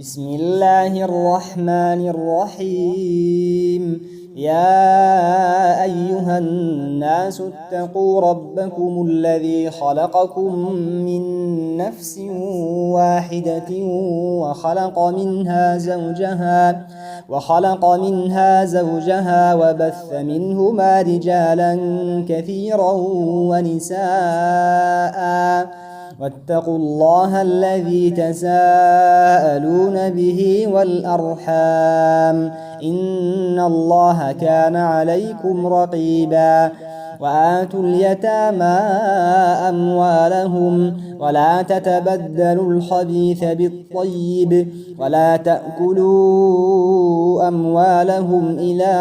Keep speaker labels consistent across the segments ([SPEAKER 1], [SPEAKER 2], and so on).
[SPEAKER 1] بسم الله الرحمن الرحيم. يا أيها الناس اتقوا ربكم الذي خلقكم من نفس واحدة وخلق منها زوجها وبث منهما رجالا كثيرا ونساء واتقوا الله الذي تساءلون به والأرحام إن الله كان عليكم رقيبا. وآتوا اليتامى أموالهم ولا تتبدلوا الخبيث بالطيب ولا تأكلوا أموالهم إلى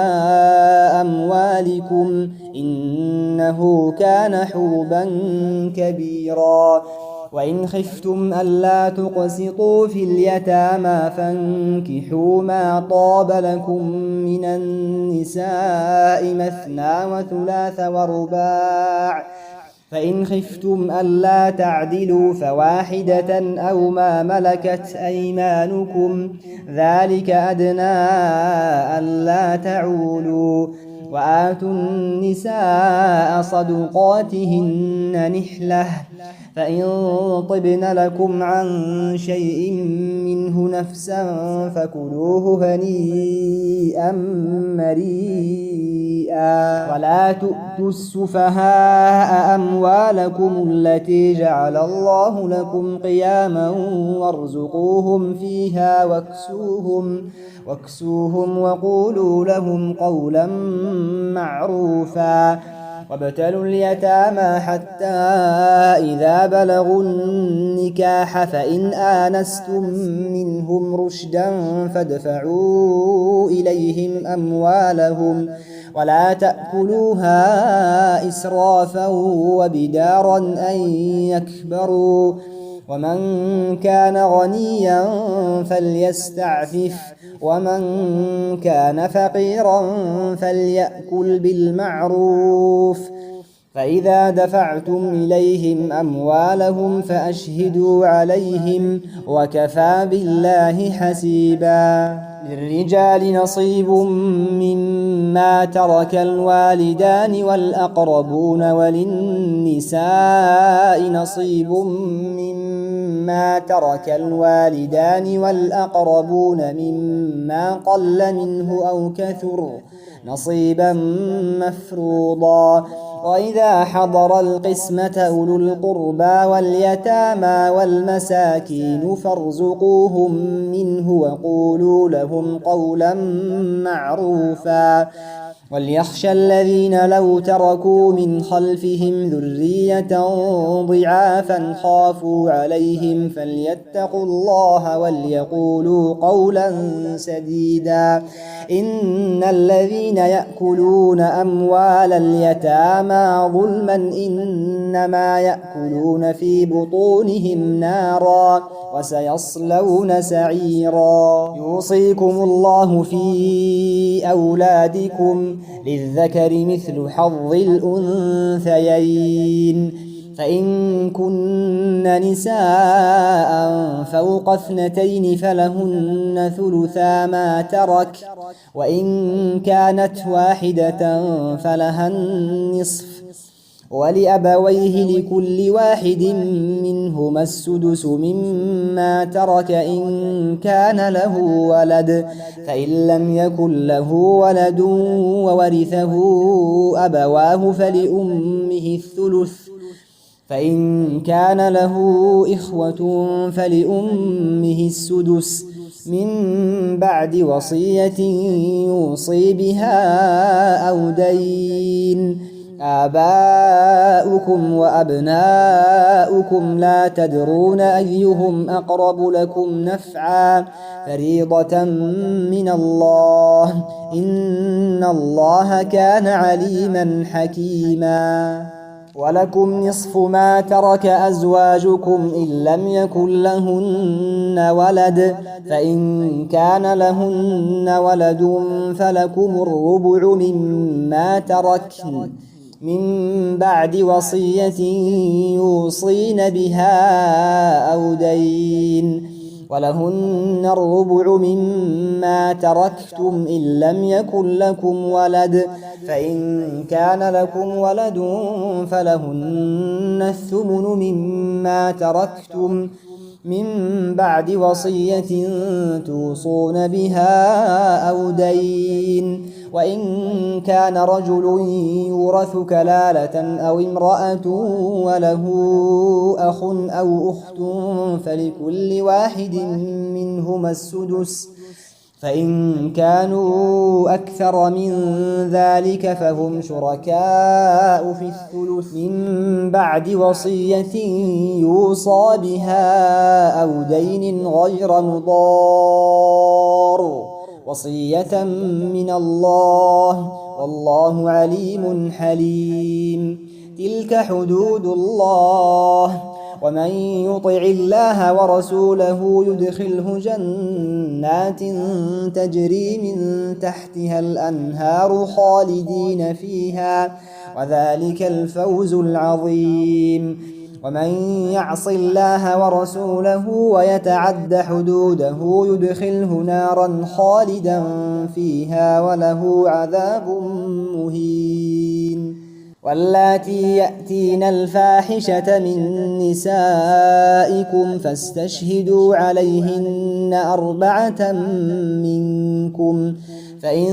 [SPEAKER 1] أموالكم إنه كان حوبا كبيرا. وإن خفتم ألا تقسطوا في اليتامى فانكحوا ما طاب لكم من النساء مثنى وثلاث ورباع، فإن خفتم ألا تعدلوا فواحدة أو ما ملكت أيمانكم ذلك أدنى ألا تعولوا. وآتوا النساء صدقاتهن نحلة، فإن طبن لكم عن شيء منه نفسا فكلوه هنيئا مريئا. ولا تؤتوا السفهاء أموالكم التي جعل الله لكم قياما وارزقوهم فيها واكسوهم وقولوا لهم قولا معروفا. وابتلوا اليتامى حتى إذا بلغوا النكاح فإن آنستم منهم رشدا فادفعوا إليهم أموالهم ولا تأكلوها إسرافا وبدارا أن يكبروا. ومن كان غنيا فليستعفف ومن كان فقيرا فليأكل بالمعروف. فإذا دفعتم إليهم أموالهم فأشهدوا عليهم وكفى بالله حسيبا. للرجال نصيب مما ترك الوالدان والأقربون وللنساء نصيب مما ترك الوالدان والأقربون مما قل منه أو كثر نصيبا مفروضا. وإذا حضر القسمة أولو القربى واليتامى والمساكين فارزقوهم منه وقولوا لهم قولا معروفا. وليخشى الذين لو تركوا من خلفهم ذرية ضعافا خافوا عليهم فليتقوا الله وليقولوا قولا سديدا. إن الذين يأكلون أموال اليتامى ظلما إنما يأكلون في بطونهم نارا وسيصلون سعيرا. يوصيكم الله في أولادكم للذكر مثل حظ الأنثيين، فإن كن نساء فوق 2 فلهن ثلثا ما ترك، وإن كانت واحدة فلها النصف، ولأبويه لكل واحد منهما السدس مما ترك إن كان له ولد، فإن لم يكن له ولد وورثه أبواه فلأمه الثلث، فإن كان له إخوة فلأمه السدس من بعد وصية يوصي بها أو دين. آباؤكم وأبناؤكم لا تدرون أيهم أقرب لكم نفعا فريضة من الله إن الله كان عليما حكيما. ولكم نصف ما ترك أزواجكم إن لم يكن لهن ولد، فإن كان لهن ولد فلكم الربع مما تركن من بعد وصية يوصين بها أو دين. ولهن الربع مما تركتم إن لم يكن لكم ولد، فإن كان لكم ولد فلهن الثمن مما تركتم من بعد وصية توصون بها أو دين. وإن كان رجل يورث كلالة أو امرأة وله أخ أو أخت فلكل واحد منهما السدس، فإن كانوا أكثر من ذلك فهم شركاء في الثلث من بعد وصية يوصى بها أو دين غير مضار، وصية من الله، والله عليم حليم. تلك حدود الله، ومن يطع الله ورسوله يدخله جنات تجري من تحتها الأنهار خالدين فيها، وذلك الفوز العظيم. ومن يعص الله ورسوله ويتعد حدوده يدخله نارا خالدا فيها وله عذاب مهين. واللاتي يأتين الفاحشة من نسائكم فاستشهدوا عليهن 4 منكم، فإن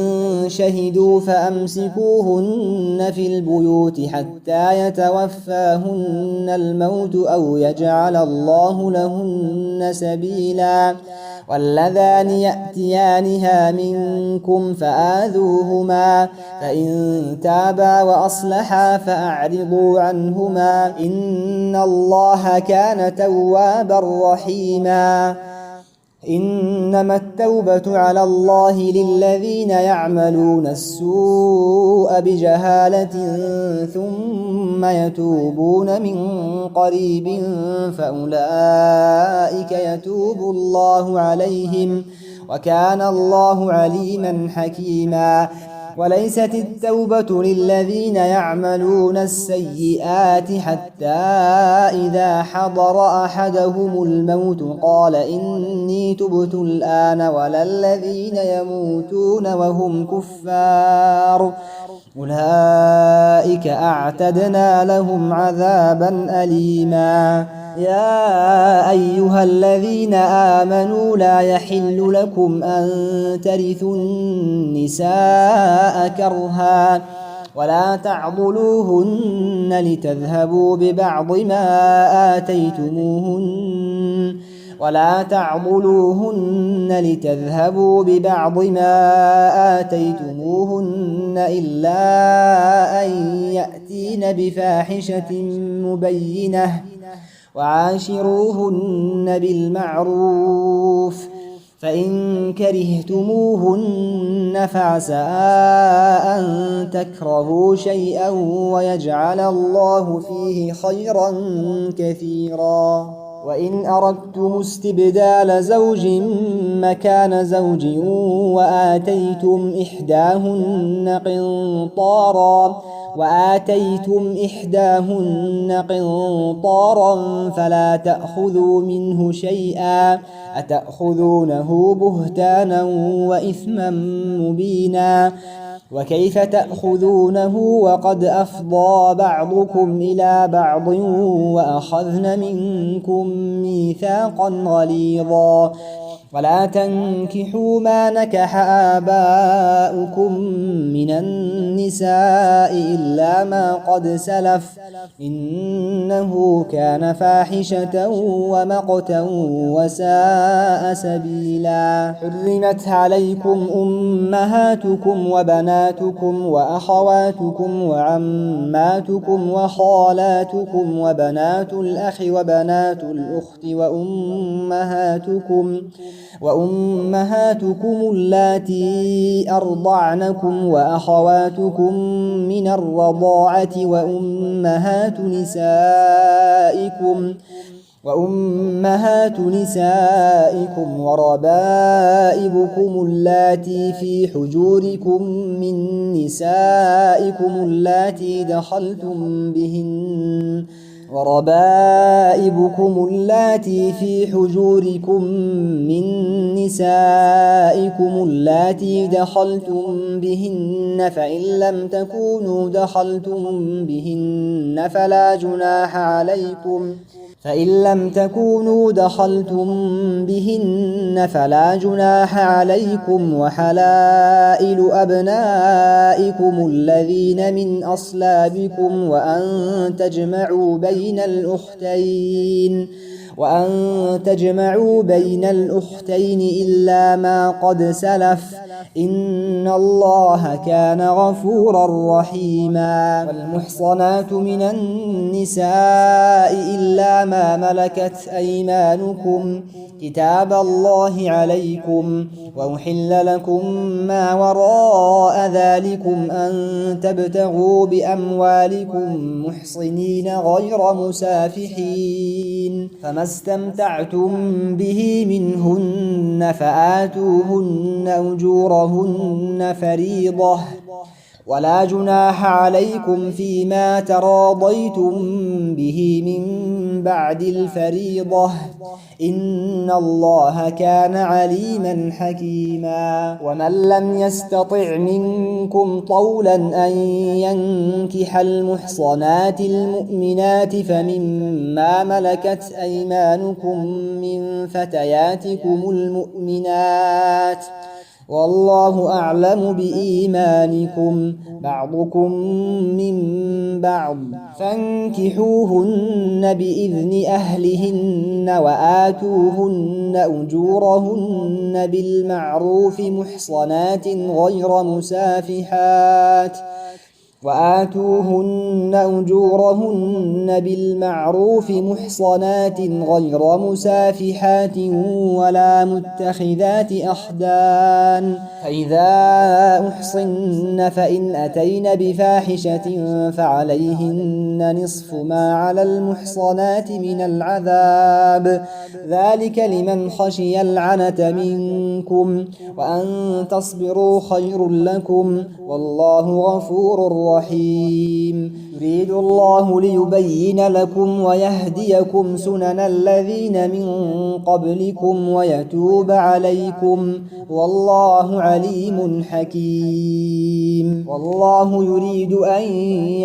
[SPEAKER 1] شهدوا فأمسكوهن في البيوت حتى يتوفاهن الموت أو يجعل الله لهن سبيلا. واللذان يأتيانها منكم فآذوهما، فإن تابا وأصلحا فأعرضوا عنهما، إن الله كان توابا رحيما. إنما التوبة على الله للذين يعملون السوء بجهالة ثم يتوبون من قريب فأولئك يتوب الله عليهم، وكان الله عليما حكيما. وليست التوبة للذين يعملون السيئات حتى إذا حضر أحدهم الموت قال إني تبت الآن، ولا الذين يموتون وهم كفار، أولئك أعتدنا لهم عذابا أليما. يا أيها الذين آمنوا لا يحل لكم أن ترثوا النساء كرها، ولا تعضلوهن لتذهبوا ببعض ما آتيتموهن إلا أن يأتين بفاحشة مبينة، وعاشروهن بالمعروف، فإن كرهتموهن فعسى أن تكرهوا شيئا ويجعل الله فيه خيرا كثيرا. وإن أردتم استبدال زوج مكان زوج وآتيتم إحداهن قنطارا فلا تأخذوا منه شيئا، أتأخذونه بهتانا وإثما مبينا. وكيف تأخذونه وقد أفضى بعضكم إلى بعض وأخذن منكم ميثاقا غليظا. ولا تنكحوا ما نكح آباؤكم من النساء إلا ما قد سلف، إنه كان فاحشة ومقتا وساء سبيلا. حرمت عليكم أمهاتكم وبناتكم وأخواتكم وعماتكم وخالاتكم وبنات الأخ وبنات الأخت وأمهاتكم اللاتي أرضعنكم وأخواتكم من الرضاعة وأمهات نسائكم وربائبكم اللاتي في حجوركم من نسائكم اللاتي دخلتم بهن وربائبكم اللاتي في حجوركم من نسائكم اللاتي دخلتم بهن فإن لم تكونوا دخلتم بهن فلا جناح عليكم وحلائل أبنائكم الذين من أصلابكم وأن تجمعوا بين الأختين إلا ما قد سلف إن الله كان غفورا رحيما. والمحصنات من النساء إلا ما ملكت أيمانكم كتاب الله عليكم وأحل لكم ما وراء ذلكم أن تبتغوا بأموالكم محصنين غير مسافحين فما استمتعتم به منهن فآتوهن أجورهن فريضة ولا جناح عليكم فيما تراضيتم به من بعد الفريضة إن الله كان عليما حكيما. ومن لم يستطع منكم طولا أن ينكح المحصنات المؤمنات فمما ملكت أيمانكم من فتياتكم المؤمنات والله أعلم بإيمانكم بعضكم من بعض فانكحوهن بإذن أهلهن وآتوهن أجورهن بالمعروف محصنات غير مسافحات ولا متخذات أخدان فإذا أحصن فإن أتين بفاحشة فعليهن نصف ما على المحصنات من العذاب ذلك لمن خشي العنة منكم وأن تصبروا خير لكم والله غفور رحيم. يريد الله ليبين لكم ويهديكم سنن الذين من قبلكم ويتوب عليكم والله عليم حكيم. والله يريد أن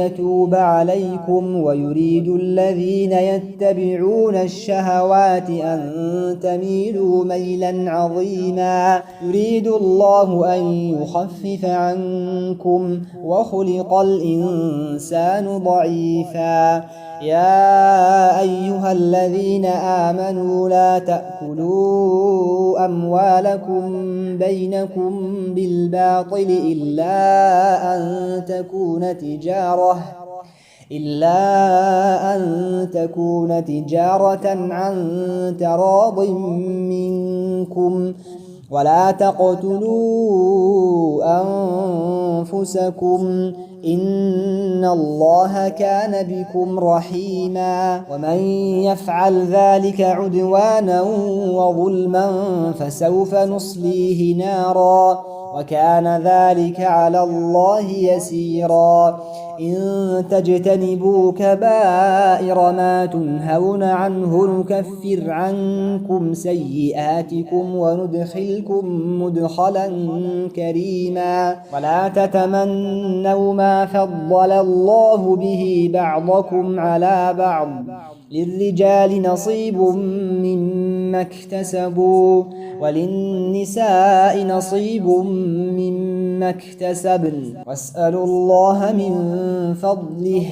[SPEAKER 1] يتوب عليكم ويريد الذين يتبعون الشهوات أن تميلوا ميلا عظيما. يريد الله أن يخفف عنكم وخلق الإنسان ضعيفا. يا أيها الذين آمنوا لا تأكلوا أموالكم بينكم بالباطل إلا أن تكون تجارة عن تراض منكم ولا تقتلوا أنفسكم إن الله كان بكم رحيما. ومن يفعل ذلك عدوانا وظلما فسوف نصليه نارا وكان ذلك على الله يسيرا. إن تجتنبوا كبائر ما تنهون عنه نكفر عنكم سيئاتكم وندخلكم مدخلا كريما. ولا تتمنوا ما فضل الله به بعضكم على بعض للرجال نصيب مما اكتسبوا وللنساء نصيب مما اكتسبن واسألوا الله من فضله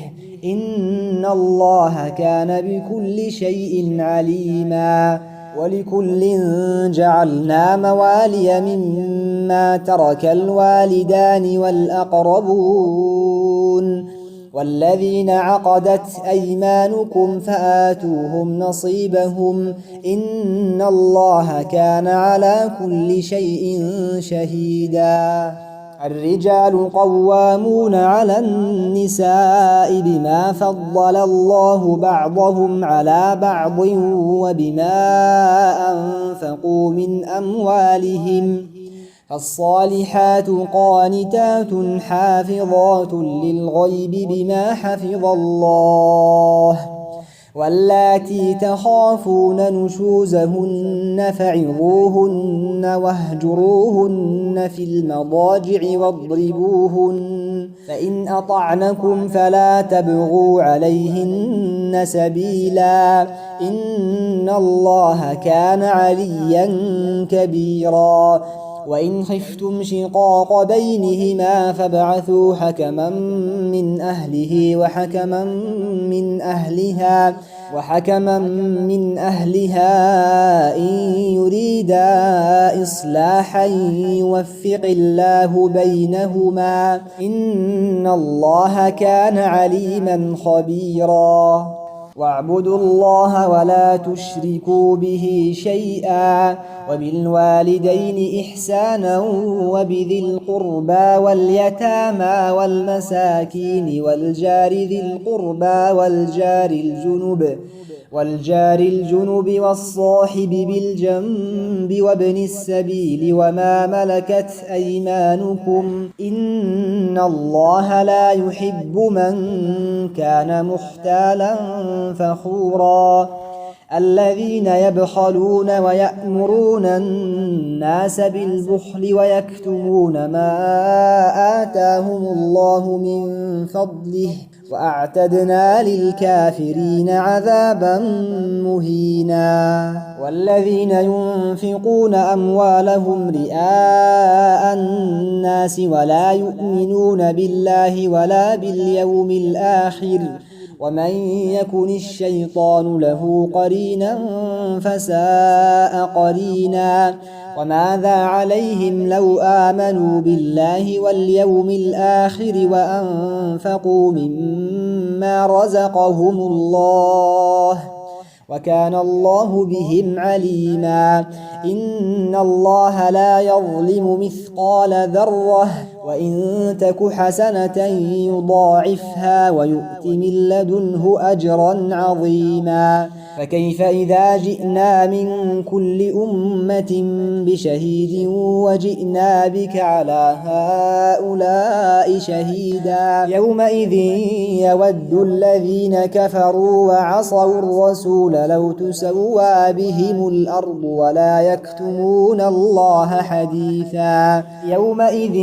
[SPEAKER 1] إن الله كان بكل شيء عليما. ولكل جعلنا موالي مما ترك الوالدان والأقربون والذين عقدت أيمانكم فآتوهم نصيبهم إن الله كان على كل شيء شهيدا. الرجال قوامون على النساء بما فضل الله بعضهم على بعض وبما أنفقوا من أموالهم فالصالحات قانتات حافظات للغيب بما حفظ الله واللاتي تخافون نشوزهن فعظوهن واهجروهن في المضاجع واضربوهن فإن أطعنكم فلا تبغوا عليهن سبيلا إن الله كان عليا كبيرا وإن خفتم شقاق بينهما فابعثوا حكما من أهله وحكما من أهلها إن يريدا إصلاحا يوفق الله بينهما إن الله كان عليما خبيرا واعبدوا الله ولا تشركوا به شيئا وبالوالدين إحسانا وبذي القربى واليتامى والمساكين والجار ذي القربى والجار الجنب والصاحب بالجنب وابن السبيل وما ملكت أيمانكم إن الله لا يحب من كان مختالا فخورا الذين يبخلون ويأمرون الناس بالبخل ويكتمون ما آتاهم الله من فضله وأعتدنا للكافرين عذابا مهينا والذين ينفقون أموالهم رئاء الناس ولا يؤمنون بالله ولا باليوم الآخر ومن يكن الشيطان له قرينا فساء قرينا وماذا عليهم لو آمنوا بالله واليوم الآخر وأنفقوا مما رزقهم الله وكان الله بهم عليما إن الله لا يظلم مثقال ذرة وإن تك حسنة يضاعفها ويؤت من لدنه أجرا عظيما فكيف إذا جئنا من كل أمة بشهيد وجئنا بك على هؤلاء شهيدا يومئذ يود الذين كفروا وعصوا الرسول لو تسوى بهم الأرض ولا يكتمون الله حديثا يومئذ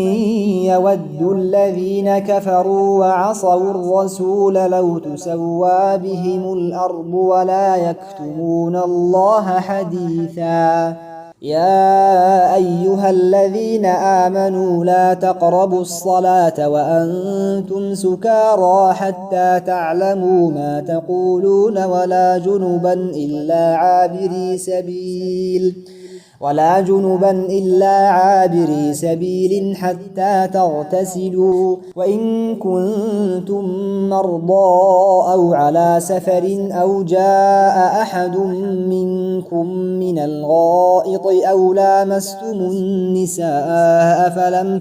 [SPEAKER 1] يود الذين كفروا وعصوا الرسول لو تسوى بهم الأرض ولا يكتمون الله حديثا يا أيها الذين آمنوا لا تقربوا الصلاة وأنتم سكارى حتى تعلموا ما تقولون ولا جنبا إلا عابري سبيل حتى تغتسلوا وإن كنتم مرضى أو على سفر أو جاء أحد منكم من الغائط أو لامستم النساء فلم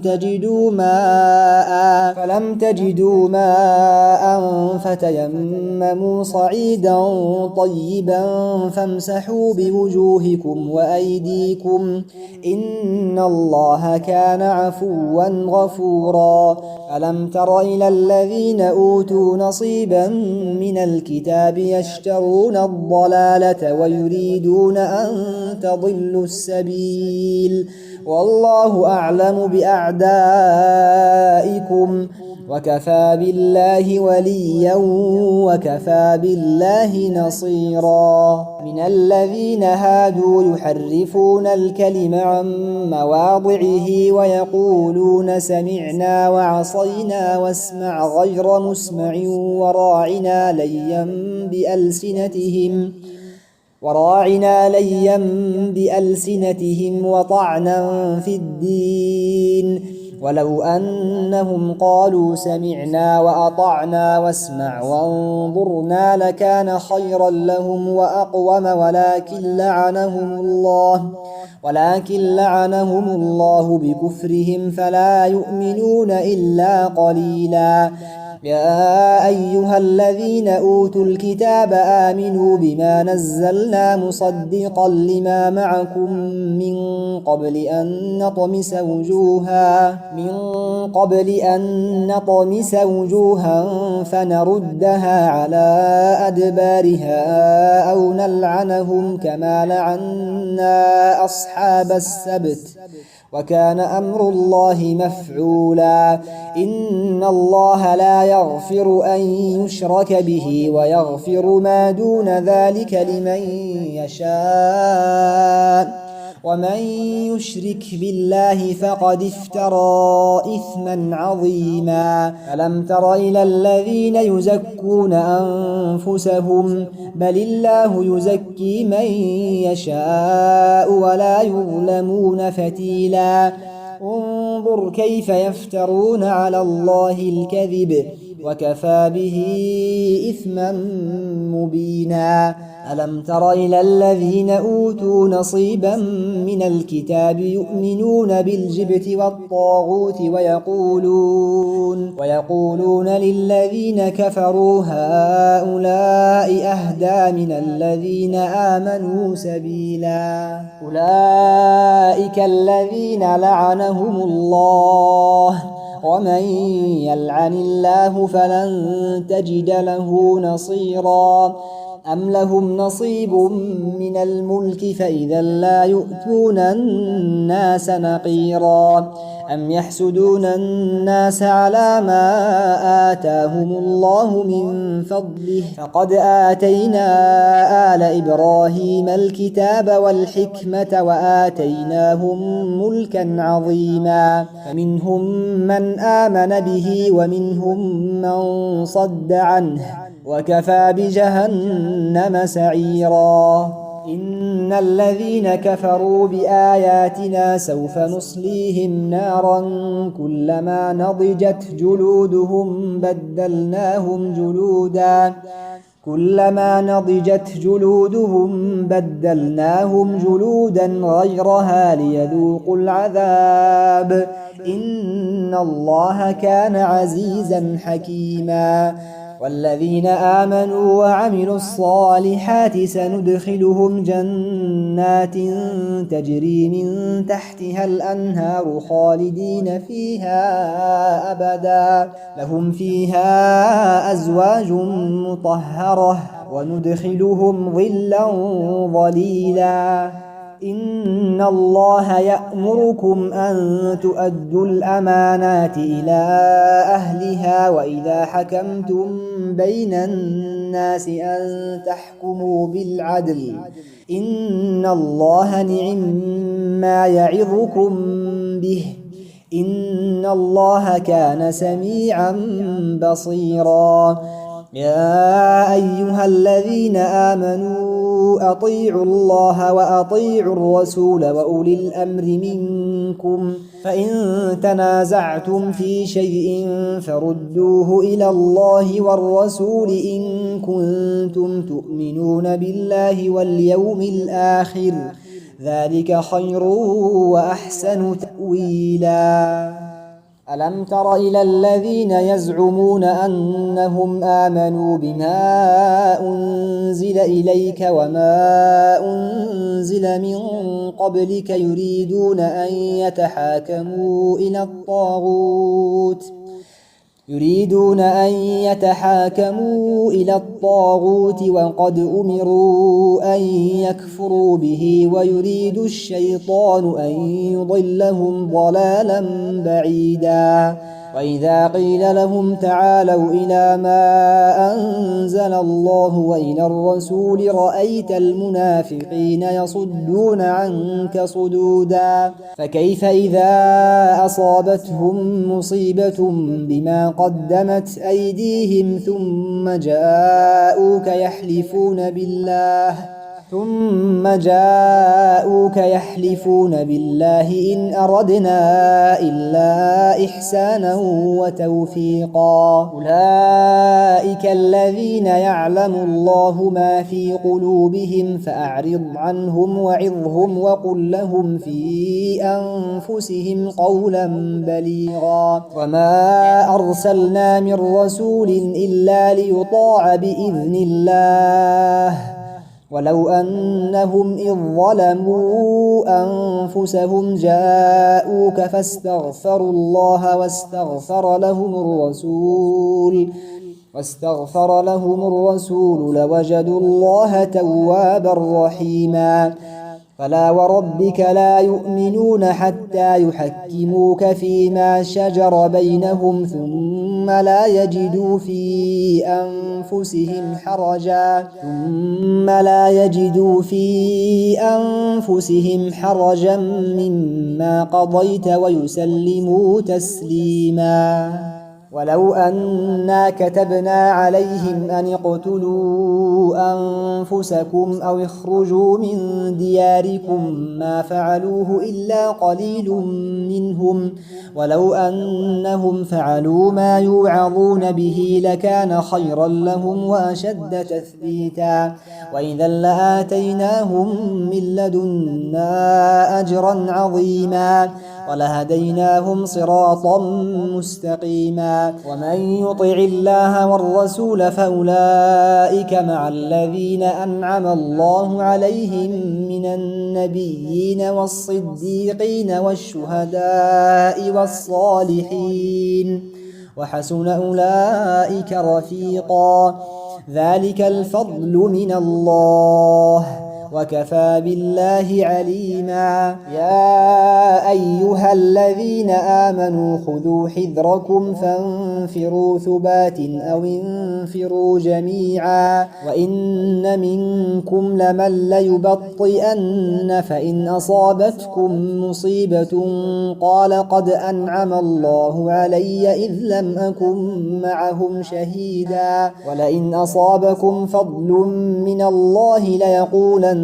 [SPEAKER 1] تجدوا ماء فتيمموا صعيدا طيبا فامسحوا بوجوهكم وأيديكم إن الله كان عفوا غفورا ألم تر إلى الذين أوتوا نصيبا من الكتاب يشترون الضلالة ويريدون أن تضلوا السبيل والله أعلم بأعدائكم وكفى بالله وليا وكفى بالله نصيرا من الذين هادوا يحرفون الكلم عن مواضعه ويقولون سمعنا وعصينا واسمع غير مسمع وراعنا ليا بألسنتهم وطعنا في الدين ولو أنهم قالوا سمعنا وأطعنا واسمع وانظرنا لكان خيرا لهم وأقوم ولكن لعنهم الله بكفرهم فلا يؤمنون إلا قليلا يا أيها الذين أوتوا الكتاب آمنوا بما نزلنا مصدقا لما معكم من قبل أن نطمس وجوها فنردها على أدبارها أو نلعنهم كما لعنا أصحاب السبت وكان أمر الله مفعولا إن الله لا يغفر أن يشرك به ويغفر ما دون ذلك لمن يشاء ومن يشرك بالله فقد افترى إثما عظيما ألم تر إلى الذين يزكون أنفسهم بل الله يزكي من يشاء ولا يظلمون فتيلا انظر كيف يفترون على الله الكذب وكفى به إثما مبينا ألم تر إلى الذين أوتوا نصيبا من الكتاب يؤمنون بالجبت والطاغوت ويقولون للذين كفروا هؤلاء أهدى من الذين آمنوا سبيلا أولئك الذين لعنهم الله ومن يلعن الله فلن تجد له نصيرا أم لهم نصيب من الملك فإذا لا يؤتون الناس نقيرا أم يحسدون الناس على ما آتاهم الله من فضله فقد آتينا آل إبراهيم الكتاب والحكمة وآتيناهم ملكا عظيما فمنهم من آمن به ومنهم من صد عنه وكفى بجهنم سعيرا إن الذين كفروا بآياتنا سوف نصليهم نارا كلما نضجت جلودهم بدلناهم جلودا غيرها ليذوقوا العذاب إن الله كان عزيزا حكيما والذين آمنوا وعملوا الصالحات سندخلهم جنات تجري من تحتها الأنهار خالدين فيها أبدا لهم فيها أزواج مطهرة وندخلهم ظلا ظليلا إن الله يأمركم أن تؤدوا الأمانات إلى أهلها وإذا حكمتم بين الناس أن تحكموا بالعدل إن الله نعم ما يعظكم به إن الله كان سميعا بصيرا يا أيها الذين آمنوا أطيعوا الله وأطيعوا الرسول وأولي الأمر منكم فإن تنازعتم في شيء فردوه إلى الله والرسول إن كنتم تؤمنون بالله واليوم الآخر ذلك خير وأحسن تأويلا ألم تر إلى الذين يزعمون أنهم آمنوا بما أنزل إليك وما أنزل من قبلك يريدون أن يتحاكموا إلى الطاغوت وقد أمروا أن يكفروا به ويريد الشيطان أن يضلهم ضلالا بعيدا وإذا قيل لهم تعالوا إلى ما أنزل الله وإلى الرسول رأيت المنافقين يصدون عنك صدودا فكيف إذا أصابتهم مصيبة بما قدمت أيديهم ثم جاءوك ثم جاءوك يحلفون بالله إن أردنا إلا إحسانا وتوفيقا أولئك الذين يعلم الله ما في قلوبهم فأعرض عنهم وعظهم وقل لهم في أنفسهم قولا بليغا وما أرسلنا من رسول إلا ليطاع بإذن الله ولو أنهم إذ ظلموا أنفسهم جاءوك فاستغفروا الله واستغفر لهم الرسول لوجدوا الله توابا رحيما فلا وربك لا يؤمنون حتى يحكموك فيما شجر بينهم ثم لا يجدوا في أنفسهم حرجا مما قضيت ويسلموا تسليما ولو أنا كتبنا عليهم أن اقتلوا أنفسكم أو اخرجوا من دياركم ما فعلوه إلا قليل منهم ولو أنهم فعلوا ما يوعظون به لكان خيرا لهم وأشد تثبيتا وإذا لآتيناهم من لدنا أجرا عظيما ولهديناهم صراطا مستقيما ومن يطع الله والرسول فأولئك مع الذين أنعم الله عليهم من النبيين والصديقين والشهداء والصالحين وحسن أولئك رفيقا ذلك الفضل من الله وكفى بالله عليما يا أيها الذين آمنوا خذوا حذركم فانفروا ثبات أو انفروا جميعا وإن منكم لمن ليبطئن فإن أصابتكم مصيبة قال قد أنعم الله علي إذ لم أكن معهم شهيدا ولئن أصابكم فضل من الله ليقولن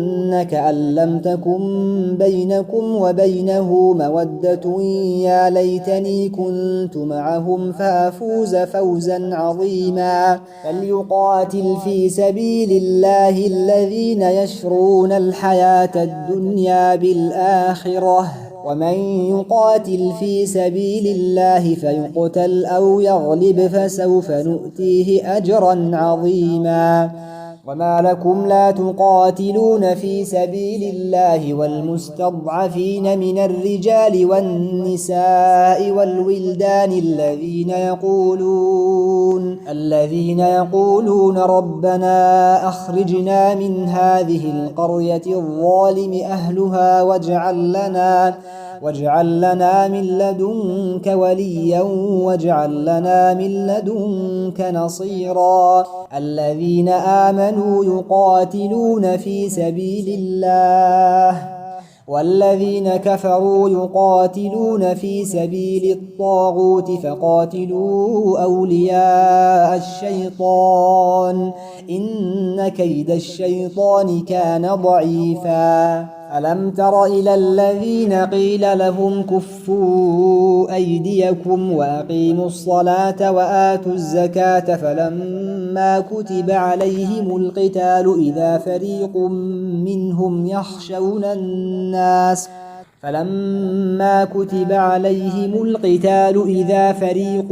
[SPEAKER 1] كأن لم تكن بينكم وبينه مودة يا ليتني كنت معهم فأفوز فوزا عظيما فليقاتل في سبيل الله الذين يشرون الحياة الدنيا بالآخرة ومن يقاتل في سبيل الله فيقتل أو يغلب فسوف نؤتيه أجرا عظيما وما لكم لا تقاتلون في سبيل الله والمستضعفين من الرجال والنساء والولدان الذين يقولون ربنا أخرجنا من هذه القرية الظالم أهلها واجعل لنا من لدنك وليا واجعل لنا من لدنك نصيرا الذين آمنوا يقاتلون في سبيل الله والذين كفروا يقاتلون في سبيل الطاغوت فقاتلوا أولياء الشيطان إن كيد الشيطان كان ضعيفا ألم تر إلى الذين قيل لهم كفوا أيديكم وأقيموا الصلاة وآتوا الزكاة فلما كتب عليهم القتال إذا فريق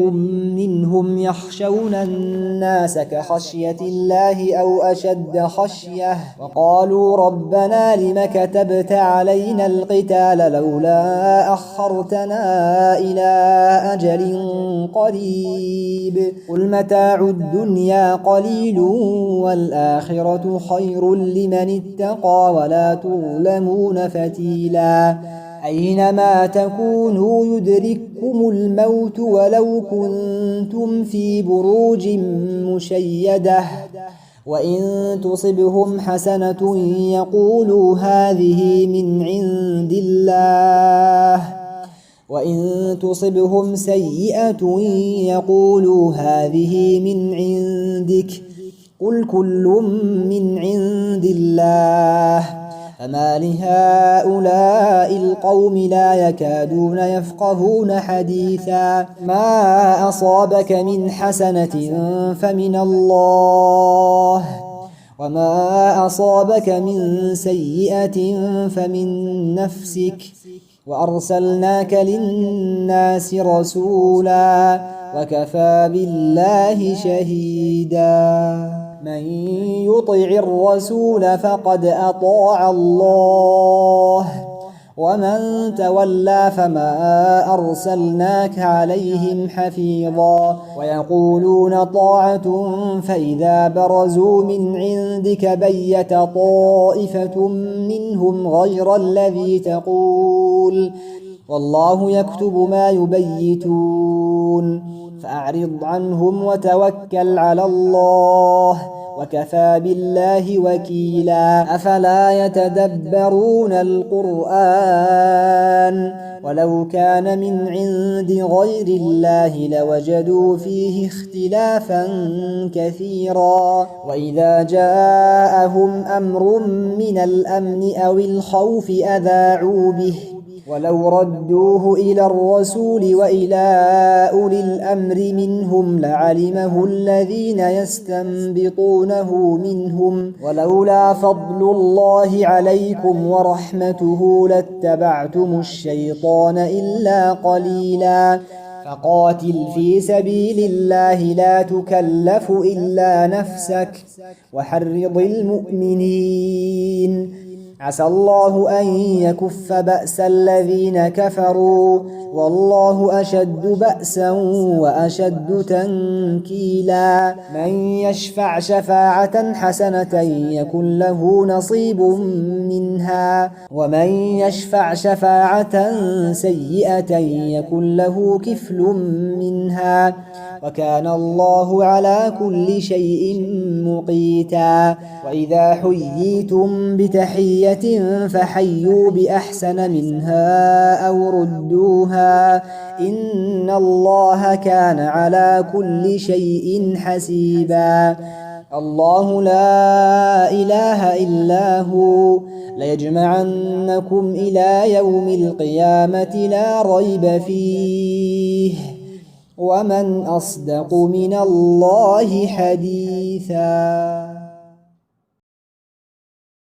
[SPEAKER 1] منهم يخشون الناس كخشية الله أو أشد خشية وقالوا ربنا لم كتبت علينا القتال لولا أخرتنا إلى أجل قريب قل متاع الدنيا قليل والآخرة خير لمن اتقى ولا تظلمون فتيلا أينما تكونوا يدرككم الموت ولو كنتم في بروج مشيدة وإن تصبهم حسنة يقولوا هذه من عند الله وإن تصبهم سيئة يقولوا هذه من عندك قل كل من عند الله فما لهؤلاء القوم لا يكادون يفقهون حديثا ما أصابك من حسنة فمن الله وما أصابك من سيئة فمن نفسك وأرسلناك للناس رسولا وكفى بالله شهيدا من يطع الرسول فقد أطاع الله ومن تولى فما أرسلناك عليهم حفيظا ويقولون طاعة فإذا برزوا من عندك بيت طائفة منهم غير الذي تقول والله يكتب ما يبيتون فأعرض عنهم وتوكل على الله وكفى بالله وكيلا أفلا يتدبرون القرآن ولو كان من عند غير الله لوجدوا فيه اختلافا كثيرا وإذا جاءهم أمر من الأمن أو الخوف أذاعوا به ولو ردوه إلى الرسول وإلى أولي الأمر منهم لعلمه الذين يستنبطونه منهم ولولا فضل الله عليكم ورحمته لاتبعتم الشيطان إلا قليلا فقاتل في سبيل الله لا تكلف إلا نفسك وحرض المؤمنين عسى الله أن يكف بأس الذين كفروا والله أشد بأسا وأشد تنكيلا من يشفع شفاعة حسنة يكن له نصيب منها ومن يشفع شفاعة سيئة يكن له كفل منها وكان الله على كل شيء مقيتا وإذا حييتم بتحية فحيوا بأحسن منها أو ردوها إن الله كان على كل شيء حسيبا الله لا إله إلا هو ليجمعنكم إلى يوم القيامة لا ريب فيه ومن أصدق من الله حديثا